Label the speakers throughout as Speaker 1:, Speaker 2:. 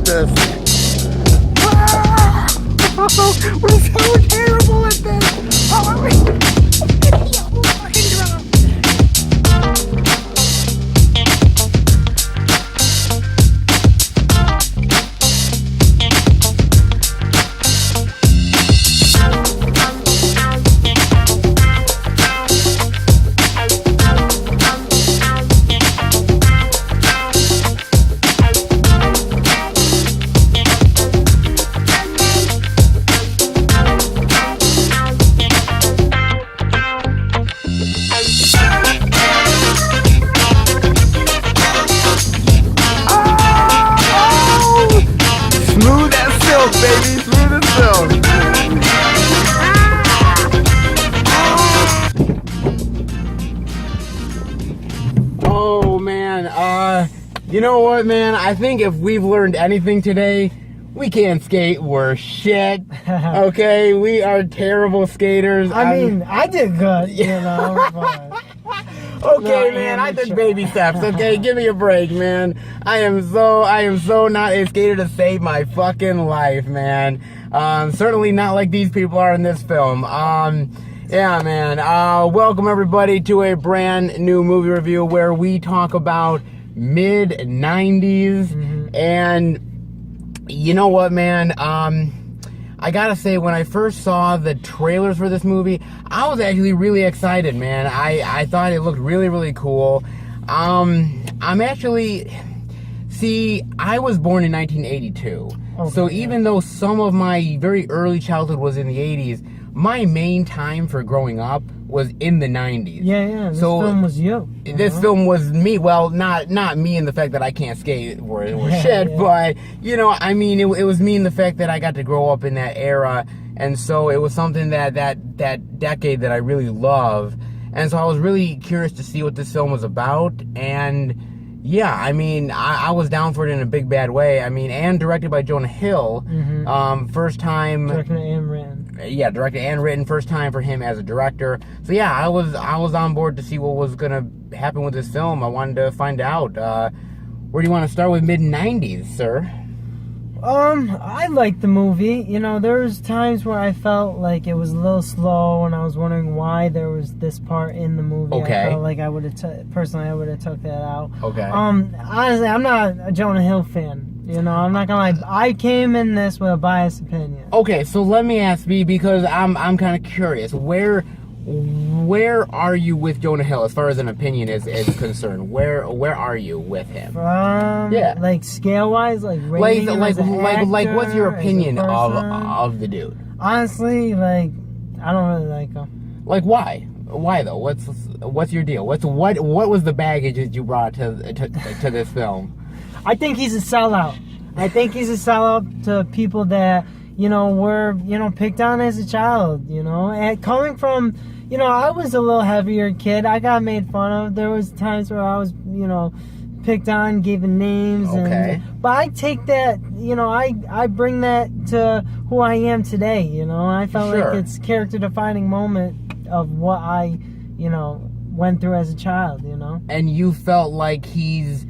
Speaker 1: this. We're so terrible at this. Oh, smooth as silk, baby. Smooth as silk. Oh, man. You know what, man? I think if we've learned anything today, we can't skate. We're shit. Okay? We are terrible skaters.
Speaker 2: I mean, I did good, you know, but...
Speaker 1: Okay, man, I took baby steps. Okay, give me a break, man. I am so not a skater to save my fucking life, man. Certainly not like these people are in this film. Yeah, man. Welcome everybody to a brand new movie review where we talk about mid-90s. And you know what, man? I gotta say, when I first saw the trailers for this movie, I was actually really excited, man. I thought it looked really, really cool. I'm actually... See, I was born in 1982. Okay, so even though some of my very early childhood was in the 80s, my main time for growing up was in the 90s.
Speaker 2: Yeah, this film was you.
Speaker 1: This film was me. Well, not me in the fact that I can't skate or shit, but, you know, I mean, it was me in the fact that I got to grow up in that era, and so it was something that decade that I really love, and so I was really curious to see what this film was about, and... yeah, I mean, I was down for it in a big bad way. I mean, and directed by Jonah Hill. First time...
Speaker 2: Directed and written.
Speaker 1: Yeah, directed and written. First time for him as a director. So yeah, I was on board to see what was going to happen with this film. I wanted to find out. Where do you want to start with mid-90s, sir?
Speaker 2: I liked the movie. You know, there was times where I felt like it was a little slow, and I was wondering why there was this part in the movie.
Speaker 1: Okay.
Speaker 2: I felt like I would have personally I would have took that out.
Speaker 1: Okay.
Speaker 2: Honestly, I'm not a Jonah Hill fan. You know, I'm not gonna lie. I came in this with a biased opinion.
Speaker 1: Okay, so let me ask me, because I'm kind of curious. Where are you with Jonah Hill as far as an opinion is concerned? Where are you with him?
Speaker 2: Like scale wise, like rating him as an actor,
Speaker 1: like what's your opinion of the dude?
Speaker 2: Honestly, like I don't really like him.
Speaker 1: Like why? Why though? What's your deal? What was the baggage that you brought to this film?
Speaker 2: I think he's a sellout. I think he's a sellout to people that, you know, were, you know, picked on as a child, you know. And coming from, you know, I was a little heavier kid. I got made fun of. There was times where I was, you know, picked on, given names.
Speaker 1: Okay.
Speaker 2: But I take that, you know, I bring that to who I am today, you know. I felt like it's a character-defining moment of what I, you know, went through as a child, you know. And
Speaker 1: you felt like he's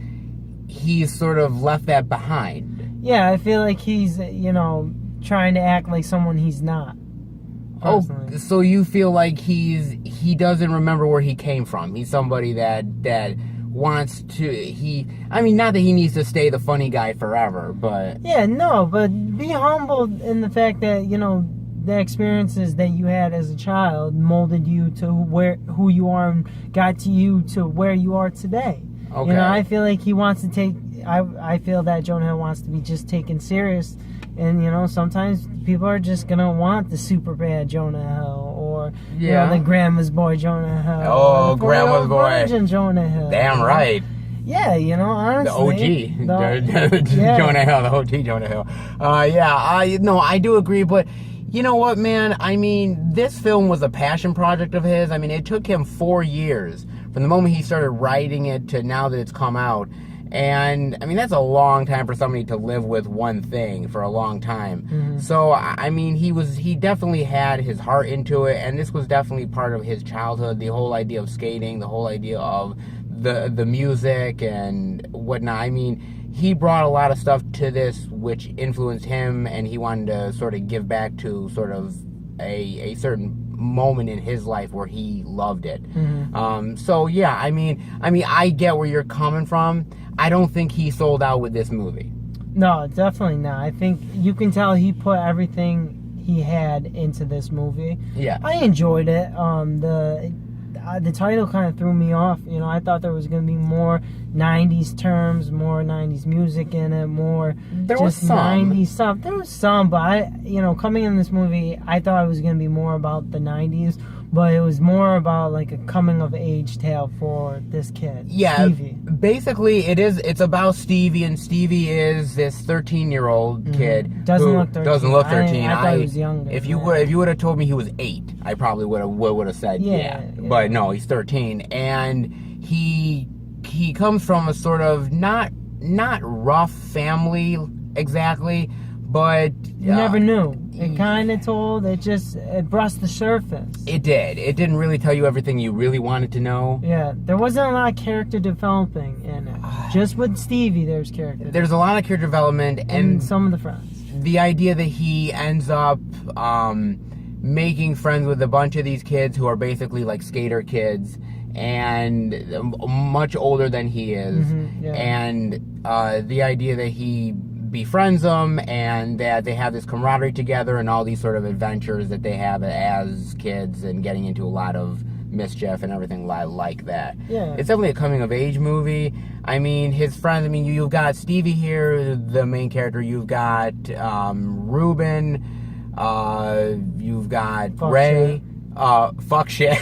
Speaker 1: sort of left that behind.
Speaker 2: Yeah, I feel like he's, you know, trying to act like someone he's not. Personally.
Speaker 1: Oh, so you feel like he doesn't remember where he came from. He's somebody that wants to, I mean, not that he needs to stay the funny guy forever, but...
Speaker 2: Yeah, no, but be humble in the fact that, you know, the experiences that you had as a child molded you to who you are and got to you to where you are today. Okay. You know, I feel like he wants to take... I feel that Jonah Hill wants to be just taken serious. And, you know, sometimes people are just going to want the super bad Jonah Hill. Or, you know, the grandma's boy Jonah Hill.
Speaker 1: Oh, grandma's boy.
Speaker 2: Virgin Jonah Hill.
Speaker 1: Damn right.
Speaker 2: Yeah, you know, honestly.
Speaker 1: The OG. Jonah Hill, the OG Jonah Hill. I do agree, but... You know what, man? I mean, this film was a passion project of his. I mean, it took him 4 years from the moment he started writing it to now that it's come out. And, I mean, that's a long time for somebody to live with one thing for a long time. Mm-hmm. So, I mean, he definitely had his heart into it, and this was definitely part of his childhood, the whole idea of skating, the whole idea of the music and whatnot. I mean, he brought a lot of stuff to this which influenced him, and he wanted to sort of give back to sort of a certain moment in his life where he loved it. So yeah, I mean, I get where you're coming from. I don't think he sold out with this movie.
Speaker 2: No, definitely not. I think you can tell he put everything he had into this movie.
Speaker 1: Yeah,
Speaker 2: I enjoyed it. The title kind of threw me off. You know, I thought there was going to be more 90s terms, more 90s music in it, more
Speaker 1: there was some
Speaker 2: 90s stuff. There was some, but coming in this movie, I thought it was going to be more about the 90s, but it was more about like a coming of age tale for this kid.
Speaker 1: Yeah,
Speaker 2: Stevie.
Speaker 1: Basically it's about Stevie, and Stevie is this 13-year-old kid
Speaker 2: Doesn't
Speaker 1: who
Speaker 2: look 13.
Speaker 1: doesn't look 13.
Speaker 2: I thought he was younger.
Speaker 1: If you would have told me he was 8, I probably would have said yeah. But no, he's 13, and he comes from a sort of not rough family exactly, but
Speaker 2: you never knew. It kind of told. It brushed the surface.
Speaker 1: It did. It didn't really tell you everything you really wanted to know.
Speaker 2: Yeah, there wasn't a lot of character developing in it. Just with Stevie, there's character.
Speaker 1: There's a lot of character development, and
Speaker 2: some of the friends.
Speaker 1: The idea that he ends up making friends with a bunch of these kids who are basically like skater kids and much older than he is, and the idea that he befriends them and that they have this camaraderie together and all these sort of adventures that they have as kids and getting into a lot of mischief and everything like that.
Speaker 2: Yeah.
Speaker 1: It's definitely a coming of age movie. I mean, his friends, you've got Stevie here, the main character. You've got Ruben. You've got Ray. Fuck shit.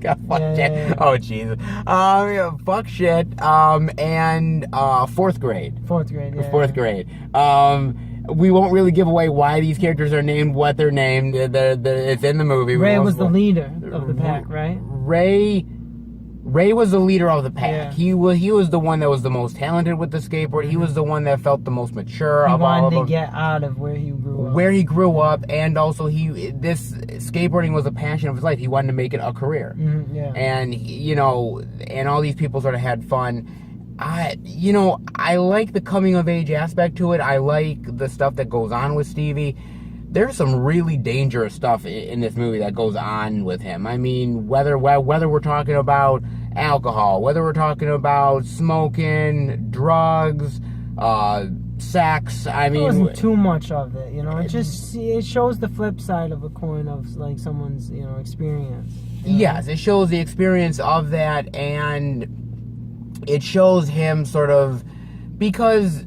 Speaker 1: Fuck shit.
Speaker 2: Yeah.
Speaker 1: Oh, jeez. Fuck shit. And fourth grade.
Speaker 2: Fourth grade, yeah.
Speaker 1: Fourth grade. We won't really give away why these characters are named what they're named. It's in the movie.
Speaker 2: Ray was the leader of the pack, right?
Speaker 1: Ray was the leader of the pack.
Speaker 2: Yeah.
Speaker 1: He was the one that was the most talented with the skateboard. He was the one that felt the most mature of all of them.
Speaker 2: He wanted to get out of where he grew up.
Speaker 1: Where he grew up, and also this skateboarding was a passion of his life. He wanted to make it a career.
Speaker 2: Yeah.
Speaker 1: And and all these people sort of had fun. I like the coming of age aspect to it. I like the stuff that goes on with Stevie. There's some really dangerous stuff in this movie that goes on with him. I mean, whether we're talking about alcohol, whether we're talking about smoking, drugs, sex. I mean,
Speaker 2: it wasn't too much of it, it shows the flip side of a coin of like someone's, experience.
Speaker 1: Yes, it shows the experience of that, and it shows him sort of, because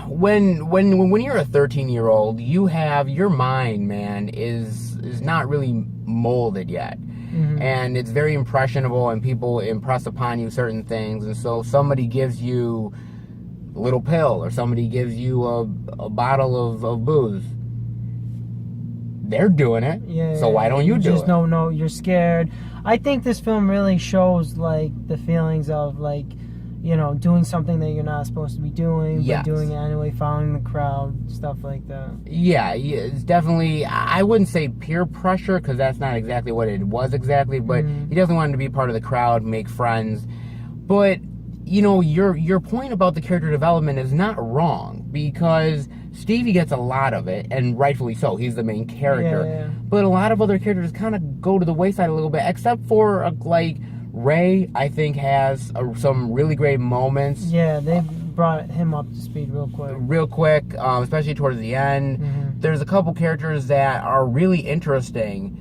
Speaker 1: when you're a 13-year-old, you have your mind, man, is not really molded yet. And it's very impressionable, and people impress upon you certain things, and so somebody gives you a little pill, or somebody gives you a bottle of booze. They're doing it, so why don't you do it?
Speaker 2: Just no, you're scared. I think this film really shows like the feelings of like, doing something that you're not supposed to be doing, but doing it anyway, following the crowd, stuff like that. Yeah,
Speaker 1: it's definitely, I wouldn't say peer pressure, because that's not exactly what it was exactly, but he definitely wanted to be part of the crowd, make friends. But, your point about the character development is not wrong, because Stevie gets a lot of it, and rightfully so. He's the main character.
Speaker 2: Yeah.
Speaker 1: But a lot of other characters kind of go to the wayside a little bit, except for, like, Ray, I think, has some really great moments.
Speaker 2: Yeah, they brought him up to speed real quick.
Speaker 1: Especially towards the end. There's a couple characters that are really interesting,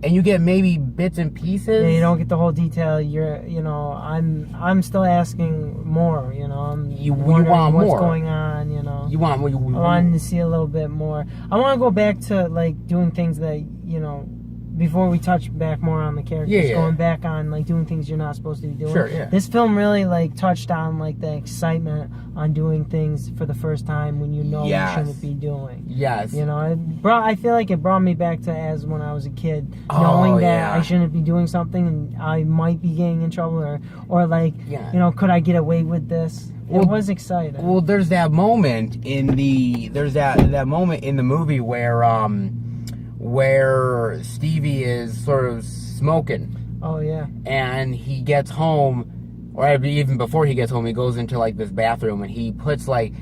Speaker 1: and you get maybe bits and pieces.
Speaker 2: Yeah, you don't get the whole detail. I'm still asking more.
Speaker 1: You want more.
Speaker 2: What's going on?
Speaker 1: You want more.
Speaker 2: I wanted to see a little bit more. I want to go back to like doing things that before we touch back more on the characters, going back on like doing things you're not supposed to be doing.
Speaker 1: Sure, yeah.
Speaker 2: This film really like touched on like the excitement on doing things for the first time when you shouldn't be doing.
Speaker 1: Yes.
Speaker 2: I feel like it brought me back to as when I was a kid, knowing that I shouldn't be doing something and I might be getting in trouble, or like, could I get away with this? It was exciting.
Speaker 1: Well, there's that moment in that moment in the movie where Stevie is sort of smoking.
Speaker 2: Oh, yeah.
Speaker 1: And he gets home or even before he gets home, he goes into like this bathroom and he puts like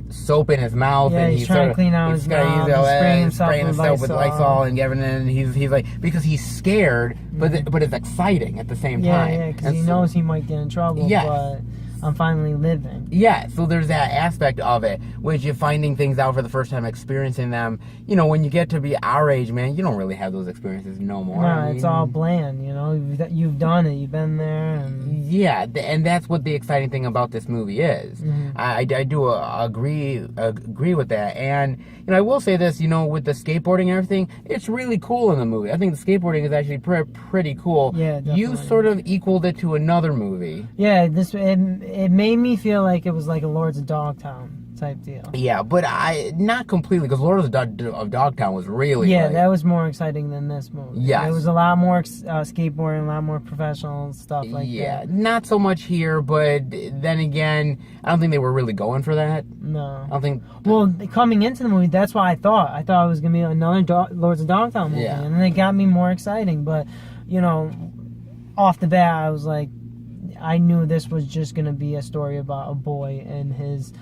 Speaker 1: soap in his mouth,
Speaker 2: Yeah,
Speaker 1: and
Speaker 2: he's trying to clean out his mouth,
Speaker 1: spraying himself with Lysol and giving it. And he's like, because he's scared, but it's exciting at the same time.
Speaker 2: Yeah, because he knows he might get in trouble.
Speaker 1: Yes.
Speaker 2: But I'm finally living.
Speaker 1: Yeah, so there's that aspect of it, which you're finding things out for the first time, experiencing them. You know, when you get to be our age, man, you don't really have those experiences no more.
Speaker 2: No, it's all bland, you know. You've done it. You've been there. And...
Speaker 1: Yeah, and that's what the exciting thing about this movie is.
Speaker 2: Mm-hmm.
Speaker 1: I do agree with that. And, you know, I will say this, you know, with the skateboarding and everything, it's really cool in the movie. I think the skateboarding is actually pretty cool.
Speaker 2: Yeah, definitely.
Speaker 1: You sort of equaled it to another movie.
Speaker 2: Yeah, it made me feel like it was like a Lords of Dogtown type deal.
Speaker 1: Yeah, but not completely, because Lords of Dogtown was really
Speaker 2: that was more exciting than this movie.
Speaker 1: Yes.
Speaker 2: There was a lot more skateboarding, a lot more professional stuff like that.
Speaker 1: Yeah, not so much here, but then again, I don't think they were really going for that.
Speaker 2: No.
Speaker 1: I don't think...
Speaker 2: Well, coming into the movie, that's what I thought. I thought it was going to be another Lords of Dogtown movie,
Speaker 1: Yeah.
Speaker 2: and it got me more exciting, but, you know, off the bat, I was like, I knew this was just going to be a story about a boy and his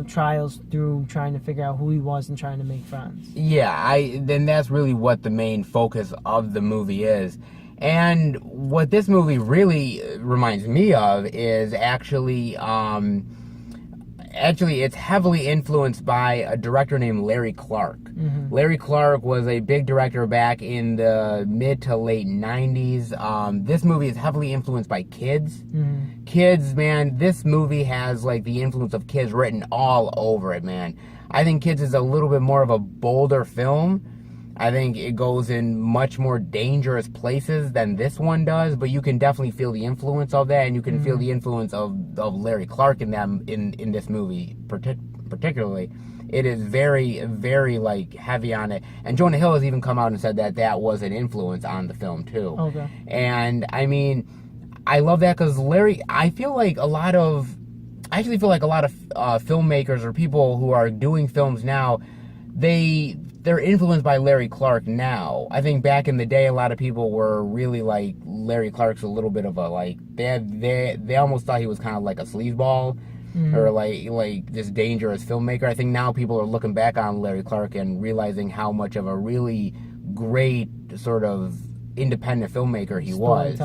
Speaker 2: trials through trying to figure out who he was and trying to make friends.
Speaker 1: Yeah, then that's really what the main focus of the movie is. And what this movie really reminds me of is actually it's heavily influenced by a director named Larry Clark. Mm-hmm. Larry Clark was a big director back in the mid to late 90s. This movie is heavily influenced by kids. Mm-hmm. Kids, man, this movie has like the influence of kids written all over it, man. I think Kids is a little bit more of a bolder film. I think it goes in much more dangerous places than this one does, but you can definitely feel the influence of that, and you can feel the influence of Larry Clark in them in this movie particularly. It is very, very like heavy on it, and Jonah Hill has even come out and said that was an influence on the film too.
Speaker 2: Okay.
Speaker 1: And I mean, I love that because Larry, I actually feel like a lot of filmmakers or people who are doing films now, they're influenced by Larry Clark now. I think back in the day, a lot of people were really like, Larry Clark's a little bit of a like, they almost thought he was kind of like a sleazeball, or like this dangerous filmmaker. I think now people are looking back on Larry Clark and realizing how much of a really great sort of independent filmmaker he was.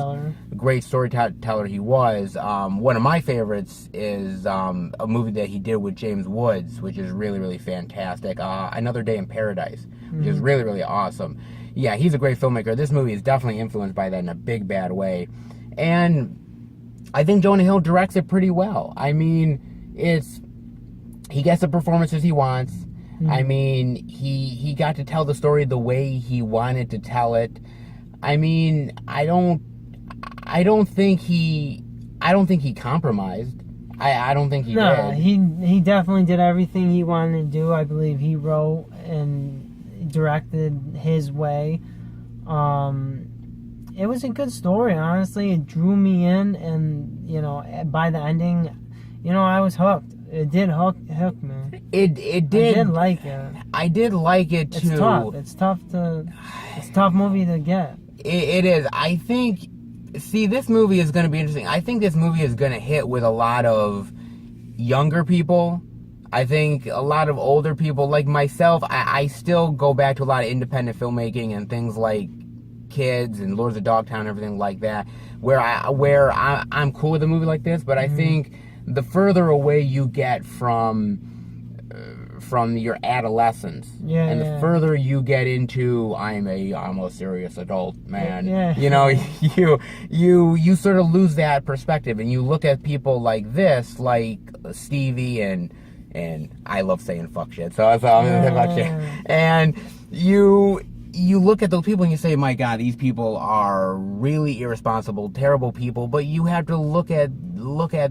Speaker 1: Great storyteller he was. One of my favorites is a movie that he did with James Woods, which is really, really fantastic. Another Day in Paradise, which is really, really awesome. Yeah, he's a great filmmaker. This movie is definitely influenced by that in a big, bad way. And I think Jonah Hill directs it pretty well. I mean, he gets the performances he wants. I mean, he got to tell the story the way he wanted to tell it. I mean, I don't think he compromised. I don't think he did.
Speaker 2: No, he definitely did everything he wanted to do. I believe he wrote and directed his way. It was a good story, honestly. It drew me in, and you know, by the ending, you know, I was hooked. It did hook me.
Speaker 1: It did.
Speaker 2: I did like it.
Speaker 1: I did like it too.
Speaker 2: It's tough. It's a tough movie to get.
Speaker 1: It is. I think. See, this movie is going to be interesting. I think this movie is going to hit with a lot of younger people. I think a lot of older people, like myself, I still go back to a lot of independent filmmaking and things like Kids and Lords of Dogtown and everything like that, where I'm cool with a movie like this, but I think the further away you get from your adolescence, the further you get into I'm a serious adult man, you know, you sort of lose that perspective, and you look at people like this, like Stevie, and I love saying fuck shit, so I'm gonna say fuck shit, and you look at those people and you say, my God, these people are really irresponsible, terrible people, but you have to look at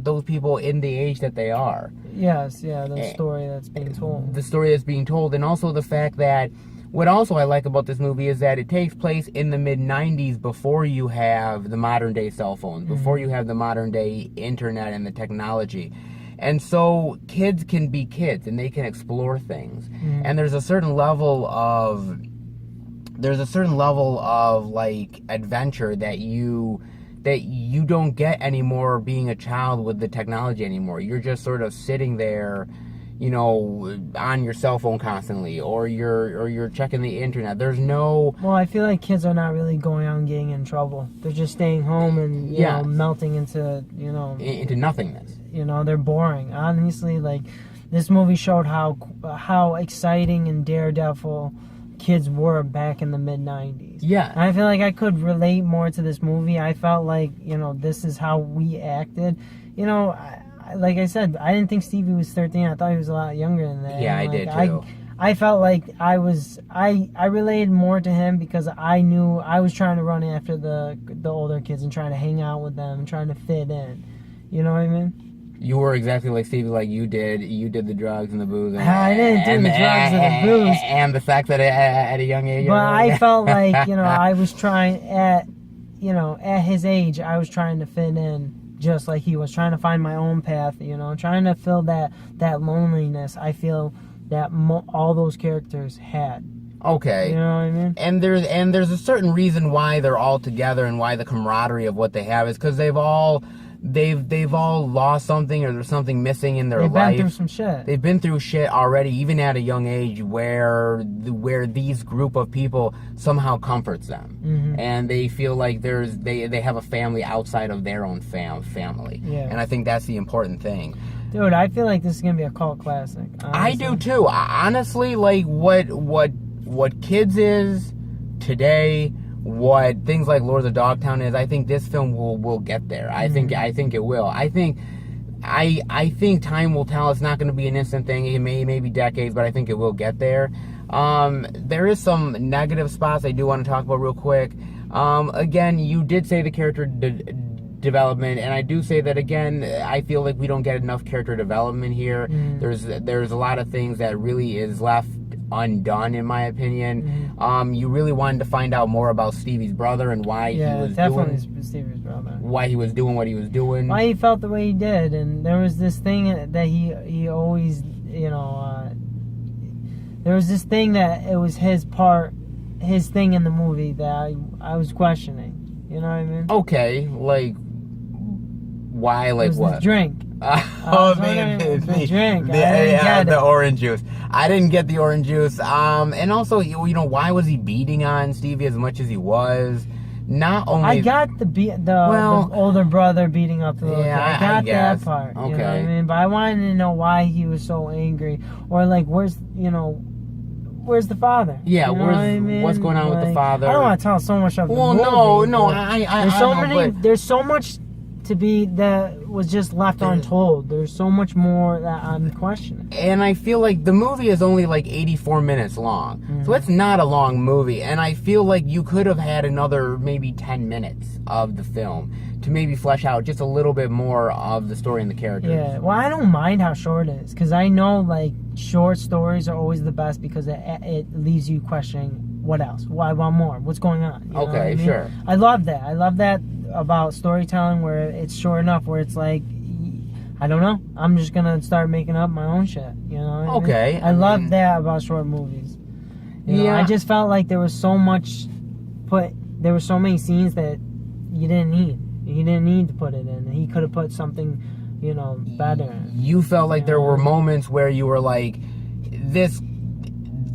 Speaker 1: those people in the age that they are.
Speaker 2: Yes, the story that's being told. The
Speaker 1: story that's being told, and also the fact that, what also I like about this movie is that it takes place in the mid-90s before you have the modern day cell phones, before you have the modern day internet and the technology. And so kids can be kids and they can explore things. And there's a certain level of like adventure that you that you don't get anymore being a child with the technology anymore. You're just sort of sitting there, you know, on your cell phone constantly, or you're checking the internet. There's no...
Speaker 2: Well, I feel like kids are not really going out and getting in trouble. They're just staying home and, you know, melting into, you know...
Speaker 1: into nothingness.
Speaker 2: You know, they're boring. Honestly, like, this movie showed how exciting and daredevil kids were back in the mid-90s.
Speaker 1: Yeah.
Speaker 2: And I feel like I could relate more to this movie. I felt like, you know, this is how we acted. You know, like I said, I didn't think Stevie was 13. I thought he was a lot younger than that.
Speaker 1: Yeah,
Speaker 2: and
Speaker 1: I did too.
Speaker 2: I felt like I related more to him because I knew I was trying to run after the older kids and trying to hang out with them and trying to fit in. You know what I mean?
Speaker 1: You were exactly like Stevie, like you did. You did the drugs and the booze.
Speaker 2: I didn't do the drugs and the booze.
Speaker 1: And the sex at a young age.
Speaker 2: But I felt like, you know, I was trying at his age, I was trying to fit in just like he was, trying to find my own path, you know, trying to fill that loneliness I feel that all those characters had.
Speaker 1: Okay.
Speaker 2: You know what I mean?
Speaker 1: And there's a certain reason why they're all together and why the camaraderie of what they have is because they've all lost something, or there's something missing in their life.
Speaker 2: They've been through some shit.
Speaker 1: They've been through shit already, even at a young age, where these group of people somehow comforts them, and they feel like they have a family outside of their own family. Yeah. And I think that's the important thing.
Speaker 2: Dude, I feel like this is gonna be a cult classic. Honestly.
Speaker 1: I do too. Honestly, like what Kids is today, what things like Lords of Dogtown is, I think this film will get there. I think it will. I think time will tell. It's not going to be an instant thing. It may be decades, but I think it will get there. There is some negative spots I do want to talk about real quick. Again, you did say the character development, and I do say that again. I feel like we don't get enough character development here. There's a lot of things that really is left undone, in my opinion. You really wanted to find out more about Stevie's brother and why he was doing
Speaker 2: Stevie's brother.
Speaker 1: Why he was doing what he was doing.
Speaker 2: Why he felt the way he did, and there was this thing that he always, you know, there was this thing that it was his thing in the movie that I was questioning. You know what I mean?
Speaker 1: Okay, like why? Like what?
Speaker 2: The drink.
Speaker 1: The drink. The orange juice. I didn't get the orange juice. And also, you know, why was he beating on Stevie as much as he was? Not only
Speaker 2: I got the older brother beating up the little kid. I got that part.
Speaker 1: Okay.
Speaker 2: You know what I mean? But I wanted to know why he was so angry, or like where's the father?
Speaker 1: Yeah,
Speaker 2: you know
Speaker 1: what's going on with the father?
Speaker 2: I don't want to tell so much of the movie. There's so much to be that was just left untold. There's so much more that I'm questioning.
Speaker 1: And I feel like the movie is only like 84 minutes long. So it's not a long movie. And I feel like you could have had another maybe 10 minutes of the film to maybe flesh out just a little bit more of the story and the characters.
Speaker 2: Yeah, well, I don't mind how short it is, because I know, like, short stories are always the best because it leaves you questioning what else? Why want more? What's going on? You know what I mean? Sure. I love that. I love that about storytelling where it's short enough where it's like, I don't know, I'm just gonna start making up my own shit. You know what I mean? I love that about short movies. You know, I just felt like there was so many scenes that you didn't need. He didn't need to put it in. He could have put something, you know, better.
Speaker 1: You felt like there were moments where you were like, this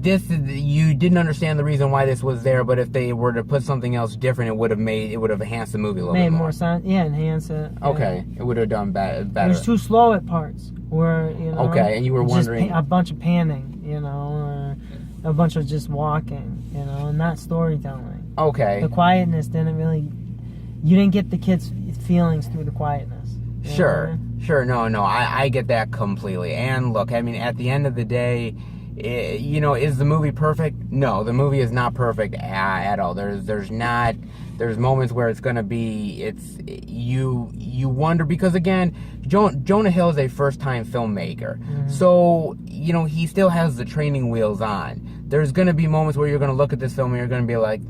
Speaker 1: you didn't understand the reason why this was there, but if they were to put something else different, it would have enhanced the movie a little bit more.
Speaker 2: Made more sense. Yeah, enhance it.
Speaker 1: Okay, it would have done better. It
Speaker 2: was too slow at parts where, you know.
Speaker 1: Okay, and you were wondering
Speaker 2: a bunch of panning, you know, or a bunch of just walking, you know, and not storytelling.
Speaker 1: Okay.
Speaker 2: The quietness didn't really. You didn't get the kids' feelings through the quietness.
Speaker 1: Sure. No, I get that completely. And look, I mean, at the end of the day, you know, is the movie perfect? No, the movie is not perfect at all. There's moments where it's gonna be, you wonder, because again, Jonah Hill is a first-time filmmaker, so you know he still has the training wheels on. There's gonna be moments where you're gonna look at this film and you're gonna be like,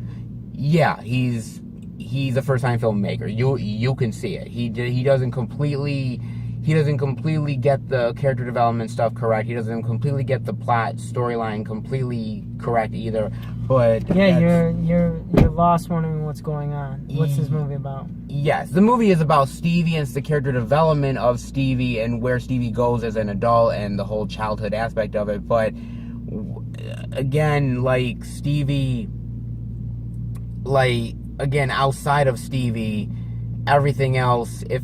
Speaker 1: yeah, he's a first-time filmmaker. You can see it. He doesn't completely get the character development stuff correct. He doesn't completely get the plot storyline completely correct either. But
Speaker 2: yeah, you're lost wondering what's going on. What's this movie about?
Speaker 1: Yes, the movie is about Stevie, and it's the character development of Stevie and where Stevie goes as an adult and the whole childhood aspect of it. But again, like Stevie, like again outside of Stevie, everything else, if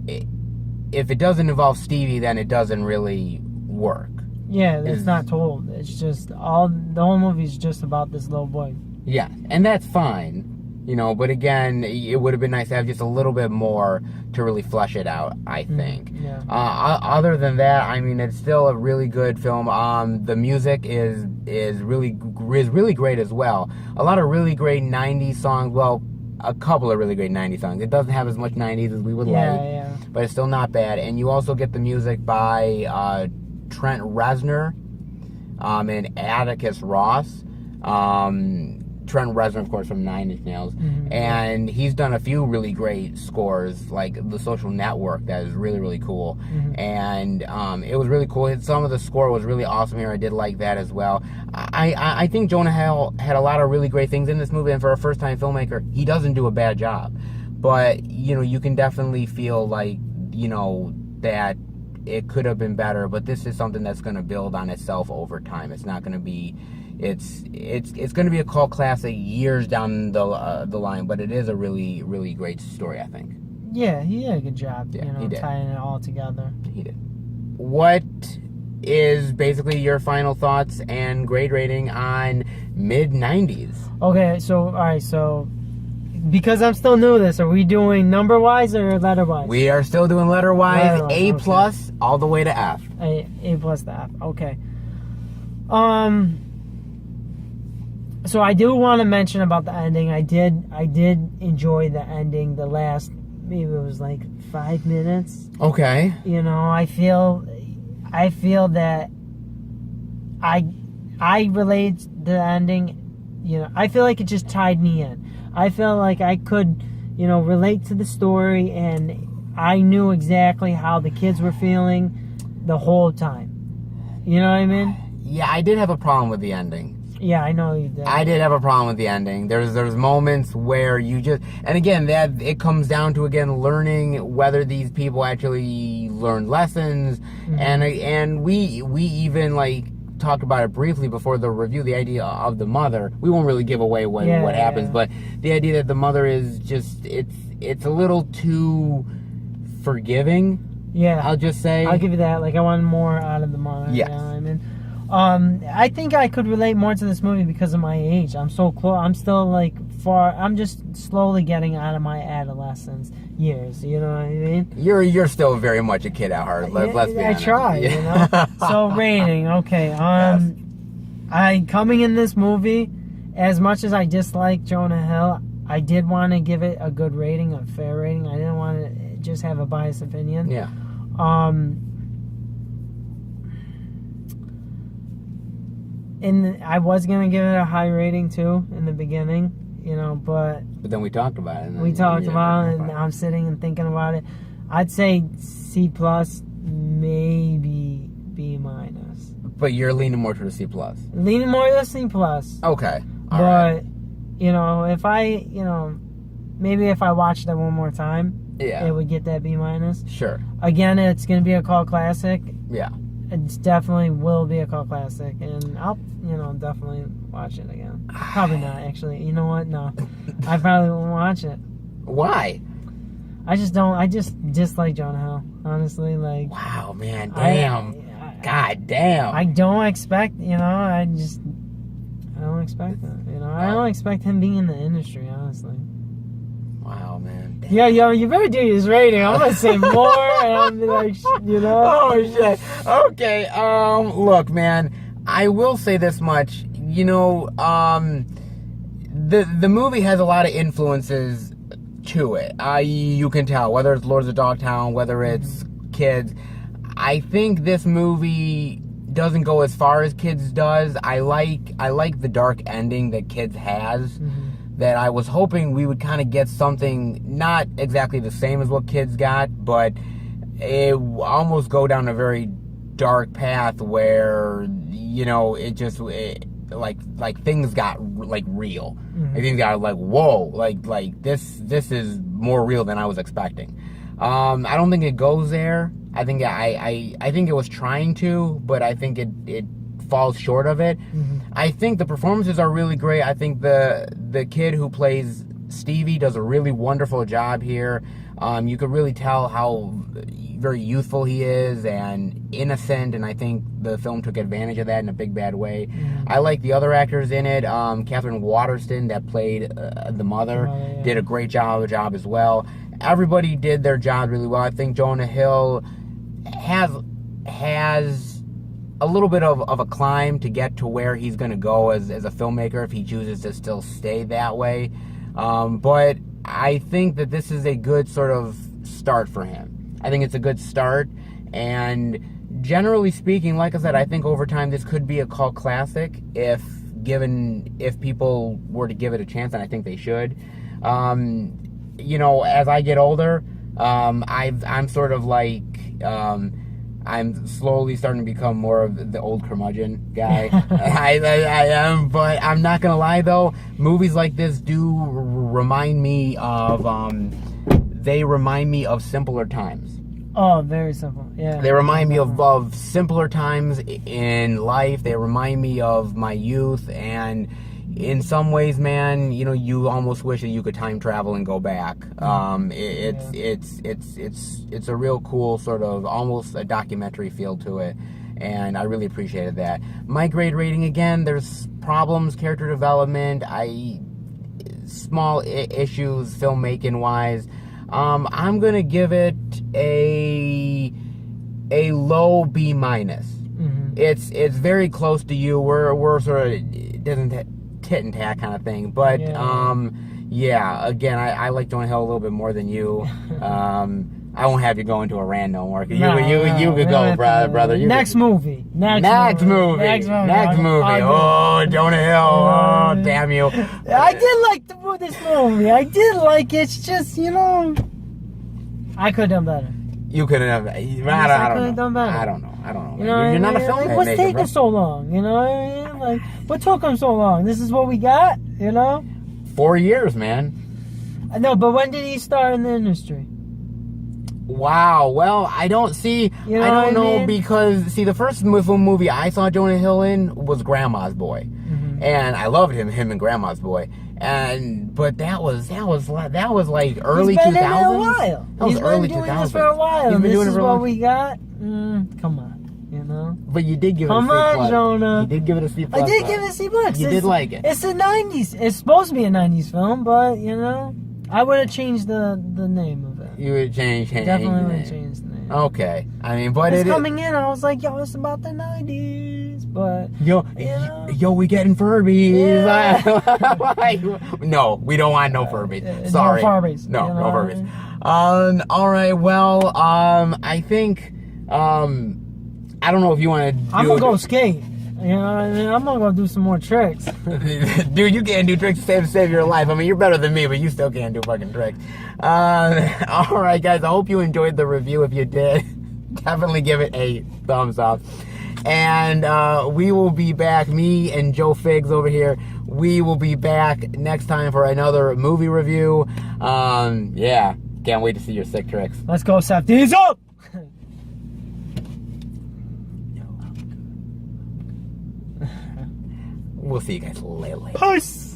Speaker 1: it doesn't involve Stevie, then it doesn't really work.
Speaker 2: Yeah, it's not told. It's just the whole movie's just about this little boy.
Speaker 1: Yeah, and that's fine. But again, it would have been nice to have just a little bit more to really flesh it out, I think.
Speaker 2: Yeah.
Speaker 1: Other than that, I mean, it's still a really good film. The music is really great as well. A lot of really great 90s songs. Well, a couple of really great 90s songs. It doesn't have as much 90s as we would like, but it's still not bad. And you also get the music by Trent Reznor and Atticus Ross. Trent Reznor, of course, from Nine Inch Nails, and he's done a few really great scores, like The Social Network, that is really, really cool, and it was really cool. Some of the score was really awesome here. I did like that as well. I think Jonah Hill had a lot of really great things in this movie, and for a first-time filmmaker, he doesn't do a bad job, but, you can definitely feel like, that it could have been better, but this is something that's going to build on itself over time. It's not going to be... It's going to be a cult classic years down the line, but it is a really, really great story, I think.
Speaker 2: Yeah, he did a good job,
Speaker 1: he did.
Speaker 2: Tying it all together.
Speaker 1: He did. What is basically your final thoughts and grade rating on Mid90s?
Speaker 2: Okay, all right, because I'm still new to this, are we doing number-wise or letter-wise?
Speaker 1: We are still doing letter-wise, A+, plus, all the way to F.
Speaker 2: A plus to F, okay. So I do want to mention about the ending. I did enjoy the ending. The last, maybe it was like 5 minutes.
Speaker 1: Okay.
Speaker 2: I feel that I relate to the ending. I feel like it just tied me in. I feel like I could, relate to the story, and I knew exactly how the kids were feeling the whole time. You know what I mean?
Speaker 1: Yeah, I did have a problem with the ending.
Speaker 2: Yeah, I know you did.
Speaker 1: I did have a problem with the ending. There's moments where you just... And again, that it comes down to, again, learning whether these people actually learned lessons. And we even, like, talked about it briefly before the review, the idea of the mother. We won't really give away what happens, but the idea that the mother is just... It's a little too forgiving.
Speaker 2: Yeah.
Speaker 1: I'll just say.
Speaker 2: I'll give you that. Like, I want more out of the mother.
Speaker 1: Yes.
Speaker 2: You know what I mean? I think I could relate more to this movie because of my age. I'm so close. I'm still I'm just slowly getting out of my adolescence years. You know what I mean?
Speaker 1: You're still very much a kid at heart. Let's be honest.
Speaker 2: I try. So rating, okay. I coming in this movie, as much as I dislike Jonah Hill, I did want to give it a good rating, a fair rating. I didn't want to just have a biased opinion.
Speaker 1: Yeah.
Speaker 2: And I was gonna give it a high rating too in the beginning, but
Speaker 1: then we talked about it.
Speaker 2: We talked about it, and I'm sitting and thinking about it. I'd say C plus, maybe B minus.
Speaker 1: But you're leaning more towards C plus.
Speaker 2: Leaning more to C plus.
Speaker 1: Okay.
Speaker 2: All right. If I, maybe if I watched that one more time, it would get that B minus.
Speaker 1: Sure.
Speaker 2: Again, it's gonna be a cult classic.
Speaker 1: Yeah.
Speaker 2: It definitely will be a cult classic, and I'll, definitely watch it again. Probably not, actually. You know what? No. I probably won't watch it.
Speaker 1: Why?
Speaker 2: I just dislike Jonah Hill, honestly. Like,
Speaker 1: wow, man. Damn. God damn.
Speaker 2: I don't expect, I don't expect it. I don't expect him being in the industry, honestly.
Speaker 1: Wow, man. Damn.
Speaker 2: Yeah, you better do his rating. I'm gonna say more, and I'm like,
Speaker 1: Oh shit. Okay. Look, man. I will say this much. The movie has a lot of influences to it. You can tell whether it's Lords of Dogtown, whether it's Kids. I think this movie doesn't go as far as Kids does. I like the dark ending that Kids has. That I was hoping we would kind of get something not exactly the same as what Kids got, but it almost go down a very dark path where, like things got like real.
Speaker 2: Mm-hmm.
Speaker 1: Like, things got like whoa, like this is more real than I was expecting. I don't think it goes there. I think I think it was trying to, but I think it falls short of it.
Speaker 2: Mm-hmm.
Speaker 1: I think the performances are really great. I think the kid who plays Stevie does a really wonderful job here. You could really tell how very youthful he is and innocent, and I think the film took advantage of that in a big bad way.
Speaker 2: Mm-hmm.
Speaker 1: I like the other actors in it. Catherine Waterston, that played the mother,
Speaker 2: yeah.
Speaker 1: did a great job as well. Everybody did their job really well. I think Jonah Hill has a little bit of a climb to get to where he's going to go as a filmmaker if he chooses to still stay that way. But I think that this is a good sort of start for him. I think it's a good start, and generally speaking, like I said, I think over time this could be a cult classic if people were to give it a chance, and I think they should. You know, as I get older, I'm sort of like I'm slowly starting to become more of the old curmudgeon guy. I am, but I'm not gonna lie though. Movies like this do remind me of simpler times.
Speaker 2: Oh, very simple. Yeah.
Speaker 1: They remind me of simpler times in life. They remind me of my youth, and in some ways, man, you know, you almost wish that you could time travel and go back. It's a real cool sort of almost a documentary feel to it, and I really appreciated that. My grade rating, again, there's problems, character development, small issues filmmaking wise. I'm gonna give it a low B-.
Speaker 2: Mm-hmm.
Speaker 1: It's very close to you. We're sort of, it doesn't tit and tat kind of thing, but yeah, again, I like Jonah Hill a little bit more than you. I won't have you go into a rant no more. You could go, brother.
Speaker 2: Next movie.
Speaker 1: Next movie. Oh, Jonah Hill. Oh, damn you.
Speaker 2: I did like this movie. I did like it. It's just, you know, I could have done better.
Speaker 1: You could have. I don't know.
Speaker 2: You know,
Speaker 1: You're not a filmmaker.
Speaker 2: Like, what's taking so long? You know what I mean? Like, what took him so long? This is what we got. You know.
Speaker 1: 4 years, man.
Speaker 2: No, but when did he start in the industry?
Speaker 1: Wow. Well, I don't see.
Speaker 2: You know
Speaker 1: I don't know
Speaker 2: mean?
Speaker 1: because the first movie I saw Jonah Hill in was Grandma's Boy, and I loved him in Grandma's Boy. But that was like early 2000s.
Speaker 2: He's been in it a while.
Speaker 1: That was
Speaker 2: He's
Speaker 1: early
Speaker 2: been doing
Speaker 1: 2000s.
Speaker 2: this for a while.
Speaker 1: He's been
Speaker 2: This
Speaker 1: doing it
Speaker 2: is
Speaker 1: for a
Speaker 2: what
Speaker 1: long-
Speaker 2: we got. Come on, you know.
Speaker 1: But you did give it a C+.
Speaker 2: Come on, Jonah.
Speaker 1: You did give it a C+.
Speaker 2: I did give it a C+.
Speaker 1: You did like it.
Speaker 2: It's a 90s. It's supposed to be a 90s film, but, you know, I would have changed the name of it.
Speaker 1: You would change
Speaker 2: Definitely
Speaker 1: the
Speaker 2: would
Speaker 1: name.
Speaker 2: have changed the name.
Speaker 1: Okay. I mean, but
Speaker 2: It's coming in, I was like, yo, it's about the 90s. But,
Speaker 1: yo, we getting Furbies.
Speaker 2: Yeah.
Speaker 1: No, we don't want no Furbies. Sorry.
Speaker 2: No Furbies.
Speaker 1: No,
Speaker 2: You
Speaker 1: no
Speaker 2: know?
Speaker 1: Furbies. All right. Well, I think, I don't know if you want to.
Speaker 2: I'm gonna go skate. You know what I mean? I'm gonna go do some more tricks.
Speaker 1: Dude, you can't do tricks to save your life. I mean, you're better than me, but you still can't do fucking tricks. All right, guys. I hope you enjoyed the review. If you did, definitely give it a thumbs up. And we will be back. Me and Joe Figs over here. We will be back next time for another movie review. Yeah, can't wait to see your sick tricks.
Speaker 2: Let's go set these up.
Speaker 1: We'll see you guys later.
Speaker 2: Peace.